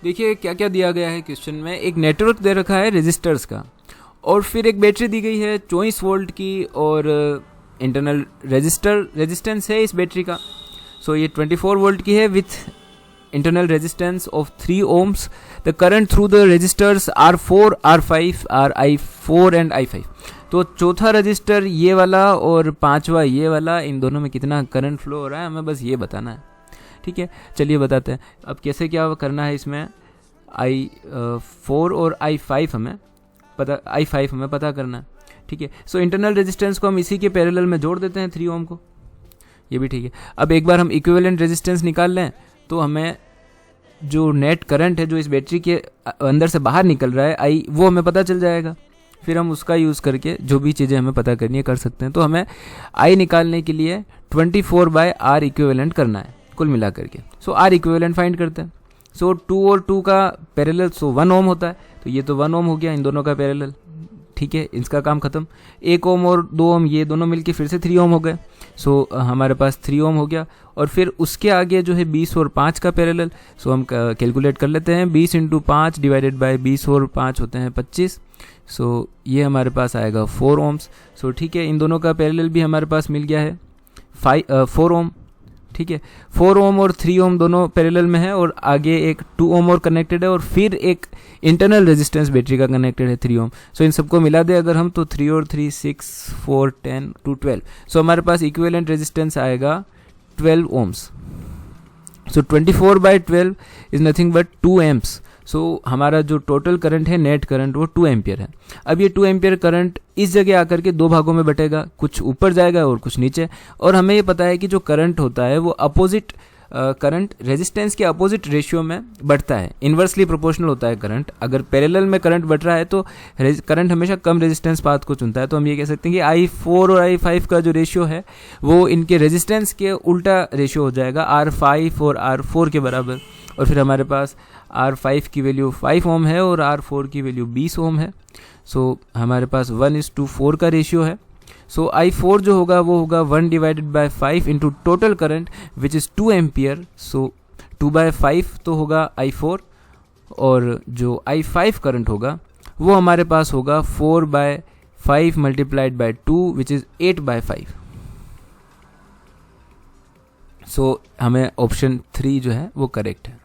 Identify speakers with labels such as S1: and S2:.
S1: देखिए क्या क्या दिया गया है क्वेश्चन में। एक नेटवर्क दे रखा है रेजिस्टर्स का, और फिर एक बैटरी दी गई है 24 वोल्ट की, और इंटरनल रेजिस्टेंस है इस बैटरी का। सो ये 24 वोल्ट की है with internal resistance of 3 ohms. The current through the resistors R4, R5, RI4 and I5. तो चौथा रजिस्टर ये वाला और पांचवा ये वाला, इन दोनों में कितना करंट फ्लो हो रहा है हमें बस ये बताना है। ठीक है, चलिए बताते हैं। अब कैसे क्या करना है इसमें, I4 और I5 हमें पता करना है। ठीक है, सो इंटरनल रेजिस्टेंस को हम इसी के पैरेलल में जोड़ देते हैं 3 ओम को, ये भी ठीक है। अब एक बार हम इक्विवेलेंट रेजिस्टेंस निकाल लें तो हमें जो नेट करंट है जो इस बैटरी के अंदर से बाहर निकल रहा है आई, वो हमें पता चल जाएगा। फिर हम उसका यूज़ करके जो भी चीज़ें हमें पता करनी है कर सकते हैं। तो हमें आई निकालने के लिए 24/R इक्विवेलेंट करना है कुल मिला करके। सो R इक्विवेलेंट फाइंड करते हैं। सो 2 और 2 का पैरेलल 1 ओम होता है, तो ये तो 1 ओम हो गया इन दोनों का पैरेलल। ठीक है, इसका काम खत्म। 1 ओम और 2 ओम ये दोनों मिलके फिर से 3 ओम हो गए। सो हमारे पास 3 ओम हो गया। और फिर उसके आगे जो है 20 और 5 का पैरेलल, सो हम कैलकुलेट कर लेते हैं। 20 × 5 डिवाइडेड बाय 20 और 5 होते हैं 25। सो ये हमारे पास आएगा 4 ओम्स। सो ठीक है, इन दोनों का पैरेलल भी हमारे पास मिल गया है 4 ओम। ठीक है, 4 ओम और 3 ओम दोनों पैरेलल में है, और आगे एक 2 ओम और कनेक्टेड है, और फिर एक इंटरनल रेजिस्टेंस बैटरी का कनेक्टेड है 3 ओम। सो इन सबको मिला दे अगर हम, तो 3 और 3 6 4 10 2 12। सो हमारे पास इक्विवेलेंट रेजिस्टेंस आएगा 12 ohms. So 24/12 is nothing but 2 amps. So हमारा जो टोटल करंट है, नेट करंट, वो 2 एम्पियर है। अब ये 2 एम्पियर करंट इस जगह आकर के 2 भागों में बटेगा, कुछ ऊपर जाएगा और कुछ नीचे। और हमें ये पता है कि जो करंट होता है वो अपोजिट करंट रेजिस्टेंस के अपोजिट रेशियो में बढ़ता है, इन्वर्सली प्रोपोर्शनल होता है करंट। अगर पैरेलल में करंट बढ़ रहा है तो करंट हमेशा कम रेजिस्टेंस पाथ को चुनता है। तो हम ये कह सकते हैं कि I4 और I5 का जो रेशियो है वो इनके रेजिस्टेंस के उल्टा रेशियो हो जाएगा, R5 और R4 के बराबर। और फिर हमारे पास R5 की वैल्यू 5 ओम है और R4 की वैल्यू 20 ओम है। सो हमारे पास 1:4 का रेशियो है। सो I4 जो होगा वो होगा 1/5 into total current which is 2 ampere. So 2/5 तो होगा I4, और जो I5 करंट होगा वो हमारे पास होगा 4/5 मल्टीप्लाइड बाय 2 विच इज़ 8/5। सो हमें ऑप्शन 3 जो है वो करेक्ट है।